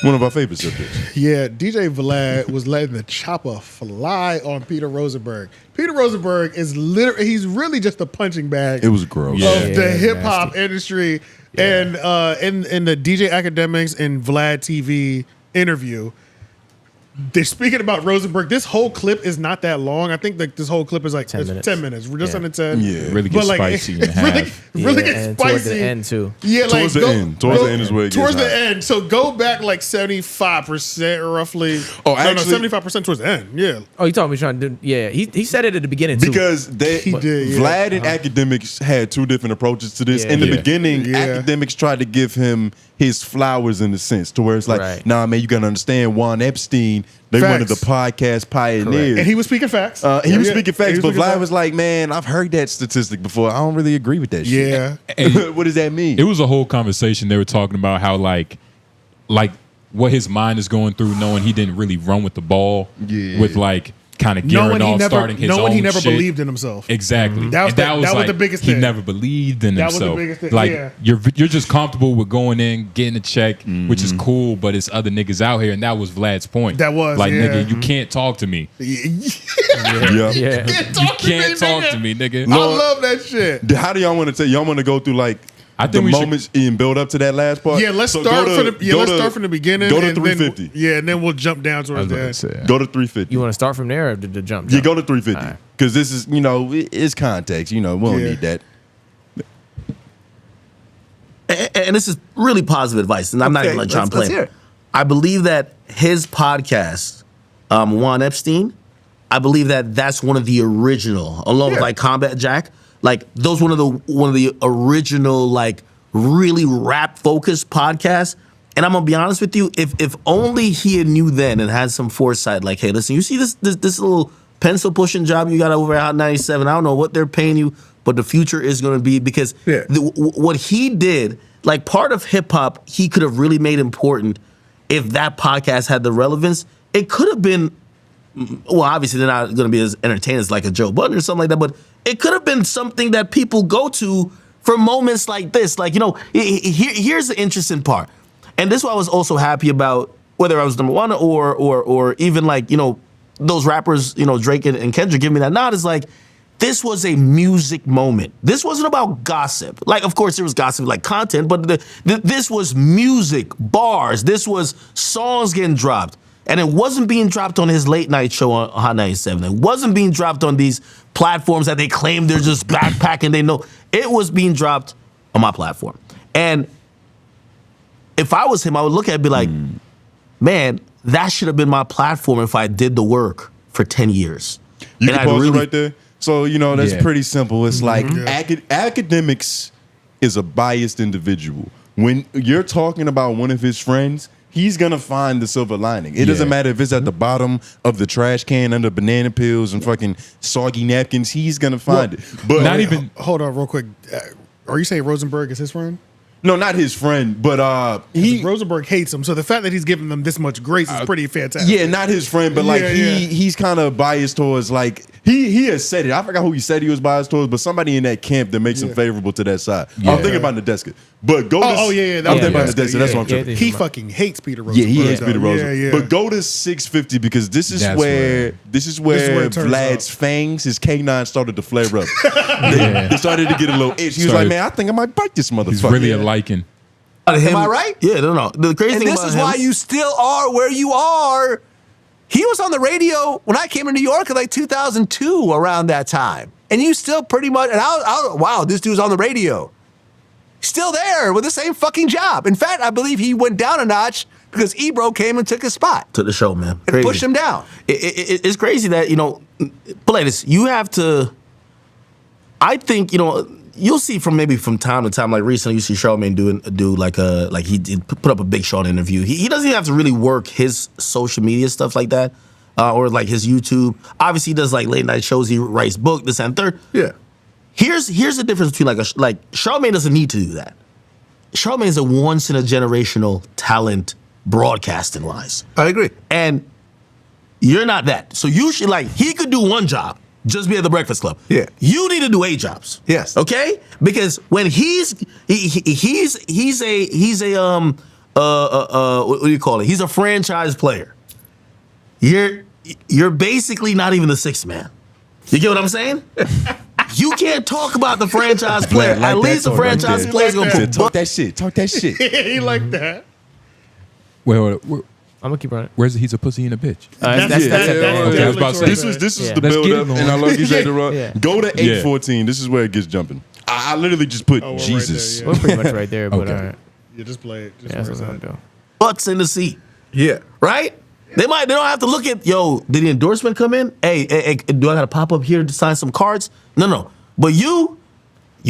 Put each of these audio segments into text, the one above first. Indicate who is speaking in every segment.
Speaker 1: One of our favorite subjects.
Speaker 2: Yeah, DJ Vlad was letting the chopper fly on Peter Rosenberg. Peter Rosenberg is he's really just a punching bag.
Speaker 1: It was gross.
Speaker 2: Of the hip hop industry. And in the DJ Academics and Vlad TV interview, they're speaking about Rosenberg. This whole clip is not that long. I think this whole clip is like 10 minutes. We're just under 10.
Speaker 1: Yeah.
Speaker 3: Really gets spicy in half.
Speaker 2: Really gets spicy.
Speaker 4: Towards the end, too.
Speaker 2: Yeah,
Speaker 1: towards the end. Towards the end is where it gets
Speaker 2: Towards the
Speaker 1: hot.
Speaker 2: end. So go back like 75% roughly.
Speaker 1: Oh, actually,
Speaker 2: no, 75% towards the end. Yeah.
Speaker 4: Oh, you told me trying to do, yeah. He said it at the beginning, too.
Speaker 1: Because Vlad and Academics had two different approaches to this. In the beginning, Academics tried to give him his flowers in a sense, to where it's like, nah, man, you got to understand, Juan Epstein, they one of the podcast pioneers.
Speaker 2: Correct. And he was speaking facts.
Speaker 1: He was speaking facts, but Vlad was like, man, I've heard that statistic before. I don't really agree with that shit.
Speaker 2: Yeah.
Speaker 1: What does that mean?
Speaker 3: It was a whole conversation. They were talking about how like what his mind is going through, knowing he didn't really run with the ball, with like kind of gearing off, starting his own
Speaker 2: knowing he never
Speaker 3: shit.
Speaker 2: believed in himself.
Speaker 3: Exactly.
Speaker 2: That was
Speaker 3: like,
Speaker 2: the biggest
Speaker 3: he
Speaker 2: thing.
Speaker 3: never believed in himself.
Speaker 2: That was the biggest thing.
Speaker 3: Like you're just comfortable with going in, getting a check, which is cool, but it's other niggas out here, and that was Vlad's point.
Speaker 2: That was
Speaker 3: like, nigga, you can't talk to me.
Speaker 2: You
Speaker 3: can't talk to me, nigga.
Speaker 2: I love that shit.
Speaker 1: How do y'all want to take? Y'all want to go through like the
Speaker 3: we
Speaker 1: moments and build up to that last part?
Speaker 2: Yeah, let's start from the beginning.
Speaker 1: Go to
Speaker 2: and
Speaker 1: 350.
Speaker 2: Then, and then we'll jump down towards the end.
Speaker 1: Go to 350.
Speaker 4: You want to start from there or to jump?
Speaker 1: Yeah, go to 350. Because this is, it's context. We don't need that.
Speaker 5: And this is really positive advice, and I'm not even trying to play it. I believe that his podcast, Juan Epstein, I believe that that's one of the original, along with like Combat Jack. Like those one of the original like really rap focused podcasts. And I'm gonna be honest with you, if only he had knew then and had some foresight, like, hey, listen, you see this little pencil pushing job you got over at Hot 97. I don't know what they're paying you, but the future is gonna be because what he did, like part of hip hop, he could have really made important if that podcast had the relevance. It could have been. Well, obviously they're not going to be as entertaining as like a Joe Budden or something like that, but it could have been something that people go to for moments like this. Like, here's the interesting part. And this is why I was also happy about whether I was number one or even like, those rappers, Drake and Kendrick give me that nod, is like, this was a music moment. This wasn't about gossip. Like, of course, there was gossip, like content, but this was music, bars. This was songs getting dropped. And it wasn't being dropped on his late night show on Hot 97. It wasn't being dropped on these platforms that they claim they're just backpacking. They know it was being dropped on my platform. And if I was him, I would look at it and be like, man, that should have been my platform if I did the work for 10 years.
Speaker 1: You can pause it right there. So, that's pretty simple. It's like Academics is a biased individual. When you're talking about one of his friends, he's going to find the silver lining. It doesn't matter if it's at the bottom of the trash can under banana peels and fucking soggy napkins. He's going to find it. But
Speaker 3: not even.
Speaker 2: Hold on real quick. Are you saying Rosenberg is his friend?
Speaker 1: No, not his friend, but
Speaker 2: Rosenberg hates him. So the fact that he's giving them this much grace is pretty fantastic.
Speaker 1: Yeah, not his friend, but like he's kind of biased towards like he has said it. I forgot who he said he was biased towards, but somebody in that camp that makes him favorable to that side. I'm thinking about Nadeska. But go to
Speaker 2: I'm thinking about Nadeska.
Speaker 1: That's what I'm trying.
Speaker 2: He fucking hates Peter Rosenberg.
Speaker 1: Yeah, he hates Peter Rosenberg.
Speaker 2: Yeah.
Speaker 1: But go to 650 because this is where Vlad's fangs, his canine started to flare up. They started to get a little itch. He was like, man, I think I might bite this motherfucker.
Speaker 3: He's really a liking.
Speaker 5: Am I right? Yeah, no. The crazy thing
Speaker 6: this is why you still are where you are. He was on the radio when I came to New York in like 2002, around that time. And you still pretty much, and wow, this dude's on the radio. Still there with the same fucking job. In fact, I believe he went down a notch because Ebro came and took his spot.
Speaker 5: To the show, man.
Speaker 6: And pushed him down.
Speaker 5: It's crazy that, play this. You have to, I think, you'll see from time to time, like recently you see Charlamagne do he did put up a Big Sean interview. He doesn't even have to really work his social media stuff like that, or like his YouTube. Obviously he does like late night shows, he writes book, this and third.
Speaker 1: Yeah.
Speaker 5: Here's the difference between like Charlamagne doesn't need to do that. Charlamagne is a once in a generational talent broadcasting wise.
Speaker 6: I agree.
Speaker 5: And you're not that. So you should he could do one job. Just be at the Breakfast Club.
Speaker 6: Yeah.
Speaker 5: You need to do 8 jobs.
Speaker 6: Yes.
Speaker 5: Okay? Because when he's a what do you call it? He's a franchise player. You're basically not even the sixth man. You get what I'm saying? You can't talk about the franchise player.
Speaker 1: Like
Speaker 5: At least the franchise player's gonna put
Speaker 1: talk that shit. Talk that shit.
Speaker 2: He like that.
Speaker 3: Well,
Speaker 4: I'm gonna keep running.
Speaker 3: where's the he's a pussy and a bitch?
Speaker 2: That's
Speaker 3: Okay, I was about to say,
Speaker 1: This is
Speaker 4: Yeah.
Speaker 1: the
Speaker 3: Let's
Speaker 1: build
Speaker 3: get
Speaker 1: up,
Speaker 3: it on.
Speaker 1: and I love you said the run.
Speaker 4: Yeah.
Speaker 1: Go to
Speaker 3: Yeah.
Speaker 1: 8:14. This is where it gets jumping. I literally just put
Speaker 2: we're right
Speaker 1: Jesus.
Speaker 2: there,
Speaker 4: We're pretty much right there, but
Speaker 3: Okay.
Speaker 4: all right.
Speaker 2: Yeah, just play it. Just
Speaker 4: Yeah, that's
Speaker 2: where
Speaker 4: what I'm
Speaker 2: it's at.
Speaker 4: doing.
Speaker 5: butts in the seat.
Speaker 6: Yeah.
Speaker 5: Right? They don't have to look at, yo, did the endorsement come in? Hey, do I gotta pop up here to sign some cards? No. But you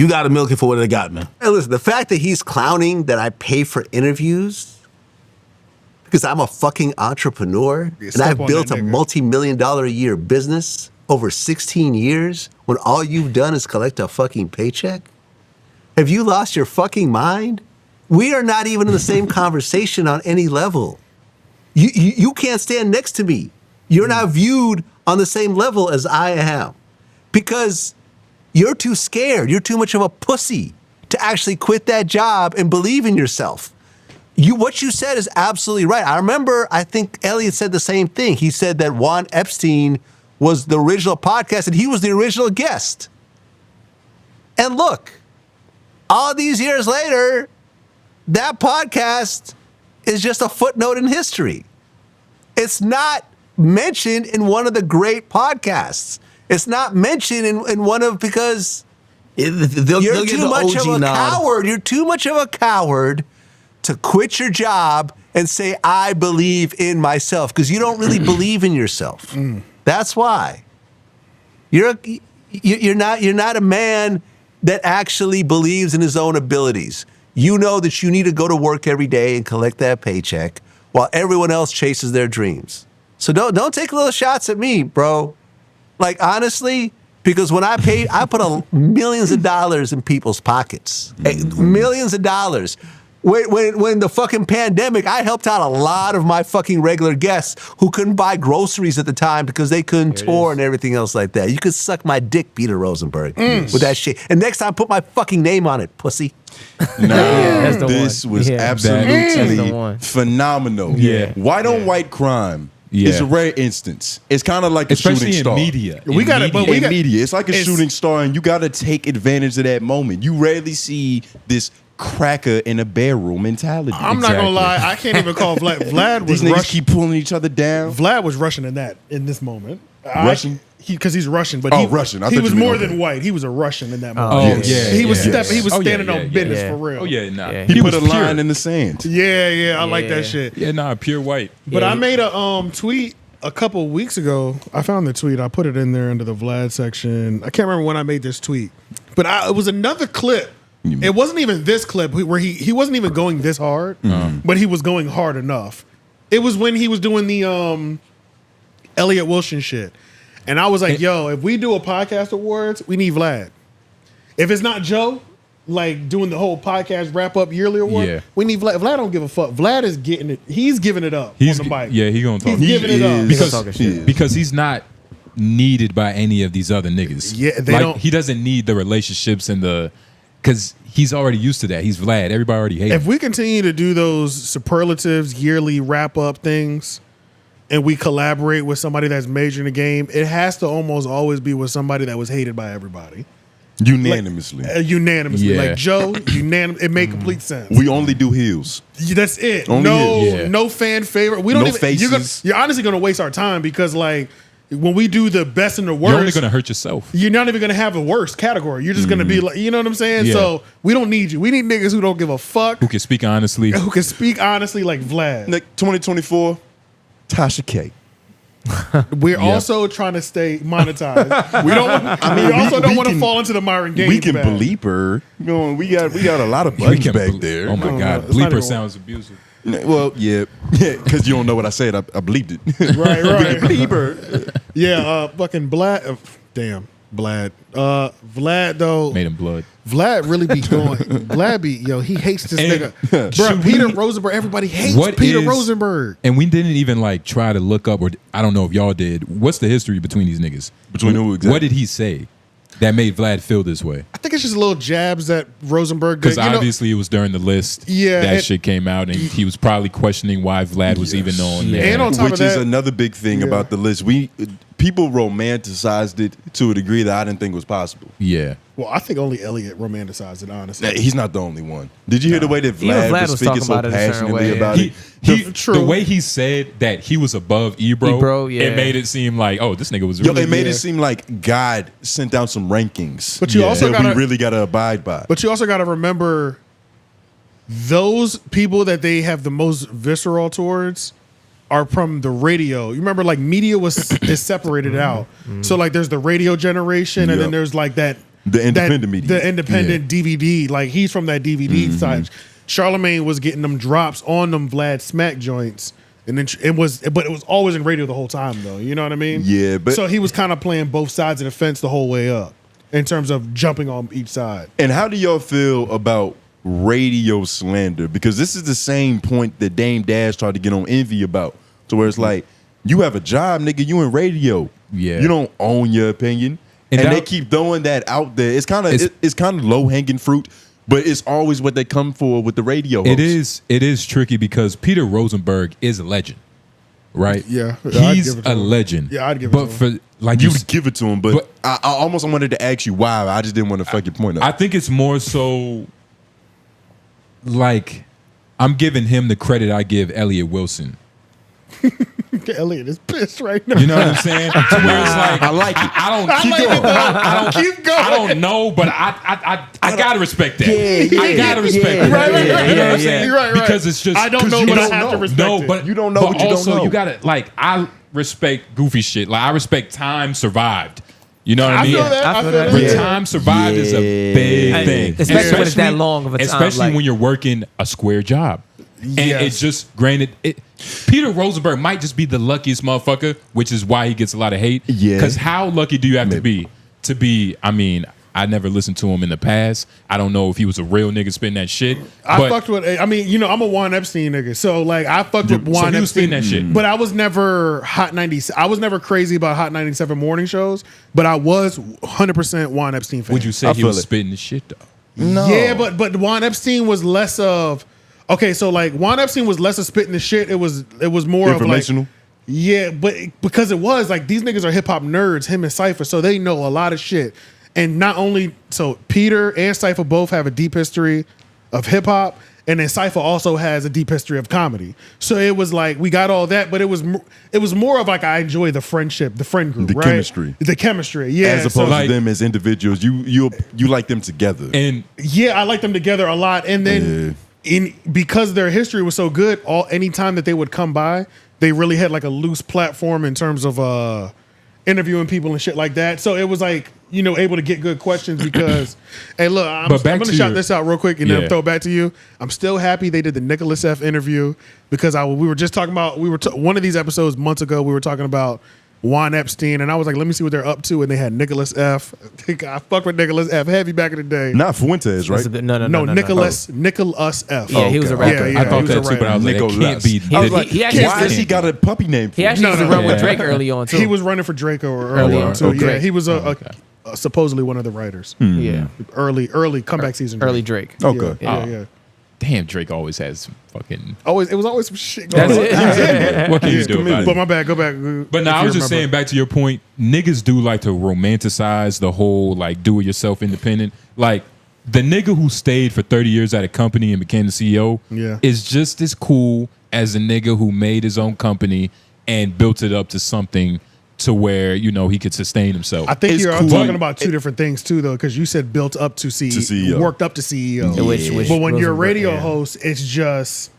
Speaker 5: gotta milk it for what they got, man.
Speaker 6: Hey, listen, the fact that he's clowning that I pay for interviews because I'm a fucking entrepreneur and
Speaker 2: step
Speaker 6: I've
Speaker 2: on
Speaker 6: built
Speaker 2: that
Speaker 6: a
Speaker 2: nigga.
Speaker 6: multi-million-dollar a year business over 16 years when all you've done is collect a fucking paycheck? Have you lost your fucking mind? We are not even in the same conversation on any level. You can't stand next to me. You're not viewed on the same level as I am because you're too scared. You're too much of a pussy to actually quit that job and believe in yourself. What you said is absolutely right. I remember, I think Elliot said the same thing. He said that Juan Epstein was the original podcast and he was the original guest. And look, all these years later, that podcast is just a footnote in history. It's not mentioned in one of the great podcasts. It's not mentioned in one of, because
Speaker 5: They'll
Speaker 6: you're
Speaker 5: get
Speaker 6: too
Speaker 5: the
Speaker 6: much of
Speaker 5: OG
Speaker 6: a
Speaker 5: nod.
Speaker 6: coward. You're too much of a coward to quit your job and say, I believe in myself, because you don't really believe in yourself. That's why. You're not a man that actually believes in his own abilities. You know that you need to go to work every day and collect that paycheck while everyone else chases their dreams. So don't take little shots at me, bro. Like, honestly, because when I put millions of dollars in people's pockets. Millions of dollars. When the fucking pandemic, I helped out a lot of my fucking regular guests who couldn't buy groceries at the time because they couldn't tour and everything else like that. You could suck my dick, Peter Rosenberg, with that shit. And next time, put my fucking name on it, pussy.
Speaker 1: No,
Speaker 4: that's the
Speaker 1: this
Speaker 4: one.
Speaker 1: was
Speaker 4: Yeah.
Speaker 3: That's
Speaker 1: absolutely
Speaker 4: the one.
Speaker 1: phenomenal.
Speaker 3: Yeah.
Speaker 1: White on white crime is a rare instance. It's kind of like a
Speaker 3: Especially
Speaker 1: shooting
Speaker 3: in
Speaker 1: star.
Speaker 3: media.
Speaker 2: We got it, but we
Speaker 1: In
Speaker 2: got
Speaker 1: media, it's like a
Speaker 2: it's-
Speaker 1: shooting star, and you got to take advantage of that moment. You rarely see this cracker in a barrel mentality.
Speaker 2: I'm not gonna lie, I can't even call Vlad. Vlad was
Speaker 1: These niggas
Speaker 2: rushing.
Speaker 1: keep pulling each other down.
Speaker 2: Vlad was rushing in this moment.
Speaker 1: Russian?
Speaker 2: Because he's Russian, but
Speaker 1: Russian. I
Speaker 2: he
Speaker 1: thought
Speaker 2: was
Speaker 1: you meant
Speaker 2: more
Speaker 1: okay.
Speaker 2: than white. He was a Russian in that
Speaker 3: Oh,
Speaker 2: moment.
Speaker 3: yeah.
Speaker 2: He was
Speaker 3: yeah.
Speaker 2: stepping. He was
Speaker 3: Oh, yeah,
Speaker 2: standing on
Speaker 3: yeah,
Speaker 2: business
Speaker 4: yeah.
Speaker 2: for real.
Speaker 3: Oh yeah, nah.
Speaker 4: Yeah.
Speaker 1: He put
Speaker 3: was
Speaker 1: a
Speaker 3: pure.
Speaker 1: line in the sand.
Speaker 2: Yeah, I like
Speaker 4: Yeah.
Speaker 2: that shit.
Speaker 3: Yeah, nah, pure white.
Speaker 2: But
Speaker 4: Yeah,
Speaker 2: I
Speaker 4: he-
Speaker 2: made a tweet a couple weeks ago. I found the tweet. I put it in there under the Vlad section. I can't remember when I made this tweet, but it was another clip. It wasn't even this clip where he wasn't even going this hard, but he was going hard enough. It was when he was doing the Elliott Wilson shit. And I was like, yo, if we do a podcast awards, we need Vlad. If it's not Joe, like doing the whole podcast wrap up yearly award,
Speaker 3: Yeah.
Speaker 2: we need Vlad. Vlad don't give a fuck. Vlad is getting it. He's giving it up
Speaker 3: He's
Speaker 2: on the mic.
Speaker 3: Yeah, he gonna talk.
Speaker 2: He's giving it up.
Speaker 3: because
Speaker 4: talking shit.
Speaker 3: because he's not needed by any of these other niggas.
Speaker 2: Yeah, they
Speaker 3: like,
Speaker 2: don't-
Speaker 3: He doesn't need the relationships and the because he's already used to that. He's Vlad. Everybody already hates
Speaker 2: If
Speaker 3: him.
Speaker 2: we continue to do those superlatives yearly wrap up things and we collaborate with somebody that's major in the game, it has to almost always be with somebody that was hated by everybody.
Speaker 1: Unanimously.
Speaker 2: Unanimously.
Speaker 3: Yeah.
Speaker 2: Like Joe, unanimous. It made complete sense.
Speaker 1: We only do heels.
Speaker 2: That's it.
Speaker 1: Only
Speaker 2: No fan favorite. We don't
Speaker 1: No
Speaker 2: even.
Speaker 1: faces.
Speaker 2: You're honestly going to waste our time because, like, when we do the best and the
Speaker 3: You're only
Speaker 2: worst,
Speaker 3: gonna hurt yourself.
Speaker 2: you're not even going to have a worst category. You're just going to be like, you know what I'm saying?
Speaker 3: Yeah.
Speaker 2: So we don't need you. We need niggas who don't give a fuck,
Speaker 3: Who can speak honestly?
Speaker 2: who can speak honestly, like Vlad.
Speaker 1: Like 2024, Tasha K.
Speaker 2: We're also trying to stay monetized. We don't. we also don't
Speaker 1: we
Speaker 2: want to
Speaker 1: can-
Speaker 2: fall into the Myron Gaines.
Speaker 1: We can
Speaker 2: bag.
Speaker 1: bleep her. You know, we got a lot of
Speaker 3: We
Speaker 1: buttons
Speaker 3: can
Speaker 1: back
Speaker 3: ble-
Speaker 1: there.
Speaker 3: Oh my god,
Speaker 2: it's not
Speaker 3: bleeper
Speaker 2: even-
Speaker 3: sounds abusive.
Speaker 1: Well, yeah, because you don't know what I said. I bleeped it.
Speaker 2: Right.
Speaker 1: Bleeper.
Speaker 2: Yeah. Fucking Vlad. Damn. Vlad. Vlad though.
Speaker 3: Made him blood.
Speaker 2: Vlad really be going. Vlad be he hates this
Speaker 3: And
Speaker 2: nigga. Bro,
Speaker 3: should
Speaker 2: Peter
Speaker 3: we-
Speaker 2: Rosenberg. Everybody hates
Speaker 3: What
Speaker 2: Peter
Speaker 3: is-
Speaker 2: Rosenberg.
Speaker 3: And we didn't even like try to look up, or I don't know if y'all did. What's the history between these niggas?
Speaker 1: Between who exactly?
Speaker 3: What did he say? that made Vlad feel this way?
Speaker 2: I think it's just little jabs that Rosenberg did.
Speaker 3: Because obviously it was during the list that shit came out, and he was probably questioning why Vlad was even on there.
Speaker 2: And on top
Speaker 1: Which
Speaker 2: of
Speaker 1: is
Speaker 2: that,
Speaker 1: another big thing about the list. People romanticized it to a degree that I didn't think was possible.
Speaker 3: Yeah.
Speaker 2: well, I think only Elliot romanticized it, honestly.
Speaker 1: He's not the only one. Did you hear the way that
Speaker 4: Even
Speaker 1: Vlad,
Speaker 4: Vlad
Speaker 1: was
Speaker 4: was
Speaker 1: speaking
Speaker 4: talking
Speaker 1: so
Speaker 4: about it a certain
Speaker 1: passionately
Speaker 4: way.
Speaker 1: about it?
Speaker 2: True.
Speaker 3: The way he said that he was above Ebro, it made it seem like, oh, this nigga was really...
Speaker 1: It made it seem like God sent down some rankings.
Speaker 2: But you also
Speaker 1: that
Speaker 2: gotta,
Speaker 1: we really got to abide by.
Speaker 2: But you also got to remember those people that they have the most visceral towards are from the radio. You remember, like, media is separated out. So, like, there's the radio generation, and then there's like the independent media, the independent DVD. Like, he's from that DVD side. Charlemagne was getting them drops on them Vlad Smack joints, and then it was always in radio the whole time, though. You know what I mean?
Speaker 1: Yeah, but
Speaker 2: so he was kind of playing both sides of the fence the whole way up in terms of jumping on each side.
Speaker 1: And how do y'all feel about radio slander? Because this is the same point that Dame Dash tried to get on Envy about. To where it's like, you have a job, nigga, you in radio.
Speaker 3: Yeah.
Speaker 1: You don't own your opinion. And they keep throwing that out there. It's kind of low-hanging fruit, but it's always what they come for with the radio hosts.
Speaker 3: It is tricky because Peter Rosenberg is a legend. Right?
Speaker 2: Yeah.
Speaker 3: He's a legend.
Speaker 2: Yeah, I'd give it to him.
Speaker 1: You would give it to him, but I almost wanted to ask you why. I just didn't want to fuck your point up.
Speaker 3: I think it's more so like I'm giving him the credit I give Elliott Wilson.
Speaker 2: Elliot is pissed right now.
Speaker 3: You know what I'm saying? To where it's like,
Speaker 1: I like it.
Speaker 3: I don't know, but I gotta respect that. I gotta respect that.
Speaker 2: Right.
Speaker 3: You know what I'm saying?
Speaker 2: Right.
Speaker 3: Because it's just
Speaker 2: I don't know, but I have to respect it.
Speaker 3: No, but
Speaker 1: you don't know what you
Speaker 3: also,
Speaker 1: don't know.
Speaker 3: you gotta, like, I respect goofy shit. Like, I respect Time Survived. You know what I mean?
Speaker 2: I feel that.
Speaker 3: When Time Survived is a big thing.
Speaker 4: Especially when it's that long of a time.
Speaker 3: Especially when you're working a square job. And it's just, granted, Peter Rosenberg might just be the luckiest motherfucker, which is why he gets a lot of hate.
Speaker 1: Yeah.
Speaker 3: Because how lucky do you have to be, I mean, I never listened to him in the past. I don't know if he was a real nigga spitting that shit.
Speaker 2: I'm a Juan Epstein nigga. So, like, I fucked with Juan
Speaker 3: he was
Speaker 2: Epstein.
Speaker 3: spitting that shit.
Speaker 2: But I was never I was never crazy about Hot 97 morning shows, but I was 100% Juan Epstein fan.
Speaker 3: Would you say he was spitting the shit, though?
Speaker 1: No.
Speaker 2: Yeah, but Juan Epstein was less of... Okay, so, like, Juan Epstein was less of spitting the shit. It was more of, like... Yeah, but because it was, like, these niggas are hip-hop nerds, him and Cypher, so they know a lot of shit. And not only... So, Peter and Cypher both have a deep history of hip-hop, and then Cypher also has a deep history of comedy. So it was like, we got all that, but it was more of, like, I enjoy the friendship, the friend group, right?
Speaker 1: The chemistry,
Speaker 2: yeah.
Speaker 1: As opposed to them as individuals. You like them together.
Speaker 3: And
Speaker 2: yeah, I like them together a lot. And then... because their history was so good, any time that they would come by, they really had like a loose platform in terms of interviewing people and shit like that. So it was like, able to get good questions because, hey, look, I'm going to shout this out real quick and then throw it back to you. I'm still happy they did the Nicholas F interview because we were just talking about, one of these episodes months ago, we were talking about Juan Epstein, and I was like, let me see what they're up to, and they had Nicholas F. I fucked with Nicholas F. heavy back in the day.
Speaker 1: Not Fuentes, right?
Speaker 2: No, Nicholas F.
Speaker 4: Yeah, he was a rapper.
Speaker 2: Yeah,
Speaker 3: I thought that too, but I was like, it can't be.
Speaker 1: I was like,
Speaker 4: he
Speaker 1: why has he got a puppy name?
Speaker 4: He actually used to run with Drake early on, too.
Speaker 2: He was running for Drake early on, too.
Speaker 1: Okay.
Speaker 2: Yeah, he was supposedly one of the writers.
Speaker 4: Yeah.
Speaker 2: Early comeback season.
Speaker 4: Early Drake.
Speaker 1: Okay.
Speaker 2: Yeah.
Speaker 3: Damn, Drake always has some fucking...
Speaker 2: It was always some shit going
Speaker 3: That's
Speaker 2: on.
Speaker 3: it. What can you do about it?
Speaker 2: But my bad, go back.
Speaker 3: But no, I was just saying, back to your point, niggas do like to romanticize the whole, like, do-it-yourself independent. Like, the nigga who stayed for 30 years at a company and became the CEO is just as cool as the nigga who made his own company and built it up to something to where, he could sustain himself.
Speaker 2: I think you're
Speaker 1: cool.
Speaker 2: talking about two different things, too, though, because you said built up to CEO. Worked up to CEO.
Speaker 4: Which
Speaker 2: but when you're a radio host, it's just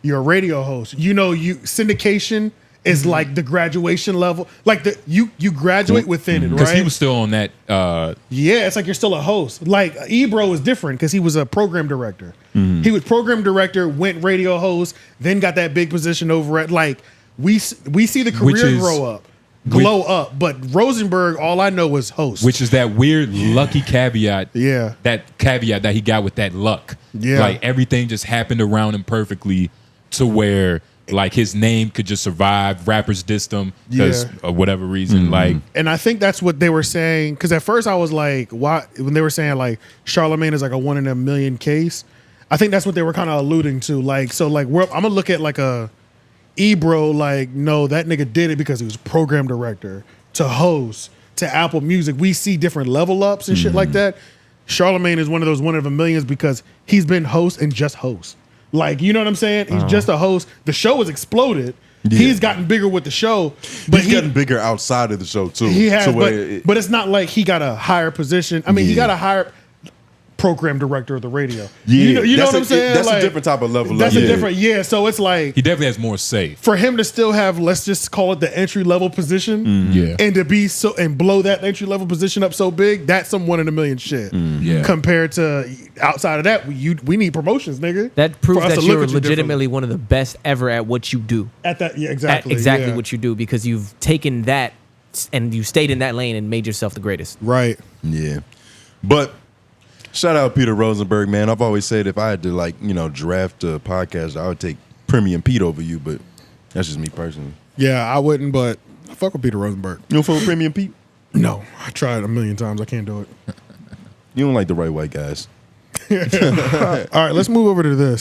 Speaker 2: you're a radio host. Syndication is like the graduation level. Like you graduate within it, right?
Speaker 3: Because he was still on that.
Speaker 2: Yeah, it's like you're still a host. Like Ebro was different because he was a program director. He was program director, went radio host, then got that big position over at we see the career glow up. But Rosenberg, all I know was host.
Speaker 3: Which is that weird lucky caveat.
Speaker 2: Yeah.
Speaker 3: That caveat that he got with that luck.
Speaker 2: Yeah.
Speaker 3: Like everything just happened around him perfectly to where like his name could just survive. Rappers dissed him because of whatever reason. Like,
Speaker 2: and I think that's what they were saying. Because at first I was like, why? When they were saying like 𝙬𝔦𝔐𝔓 is like a 1 in a million case, I think that's what they were kind of alluding to. Like, so like I'm gonna look at like a Ebro. Like, no, that nigga did it because he was program director to host to Apple Music. We see different level ups and shit like that. 𝙬𝔦𝔐𝔓 is one of those 1 in a millions because he's been host and just host. Like, you know what I'm saying? He's just a host. The show has exploded. Yeah. He's gotten bigger with the show, but
Speaker 1: he's gotten bigger outside of the show too.
Speaker 2: He has, but it's not like he got a higher position. I mean, he got a higher program director of the radio.
Speaker 1: Yeah,
Speaker 2: you know what I'm saying?
Speaker 1: That's
Speaker 2: like,
Speaker 1: a different type of level.
Speaker 2: That's a different, So it's like
Speaker 3: he definitely has more say.
Speaker 2: For him to still have, let's just call it the entry level position, and to be so and blow that entry level position up so big, that's some 1 in a million shit. Compared to outside of that, we need promotions, nigga.
Speaker 4: That proves that you're legitimately one of the best ever at what you do.
Speaker 2: At that,
Speaker 4: exactly what you do, because you've taken that and you stayed in that lane and made yourself the greatest.
Speaker 2: Right.
Speaker 1: Yeah, but. Shout out Peter Rosenberg, man. I've always said if I had to draft a podcast, I would take Premium Pete over you, but that's just me personally.
Speaker 2: Yeah, I wouldn't, but I fuck with Peter Rosenberg.
Speaker 1: You don't fuck with Premium Pete?
Speaker 2: No, I tried a million times. I can't do it.
Speaker 1: You don't like the right white guys.
Speaker 2: All right, let's move over to this.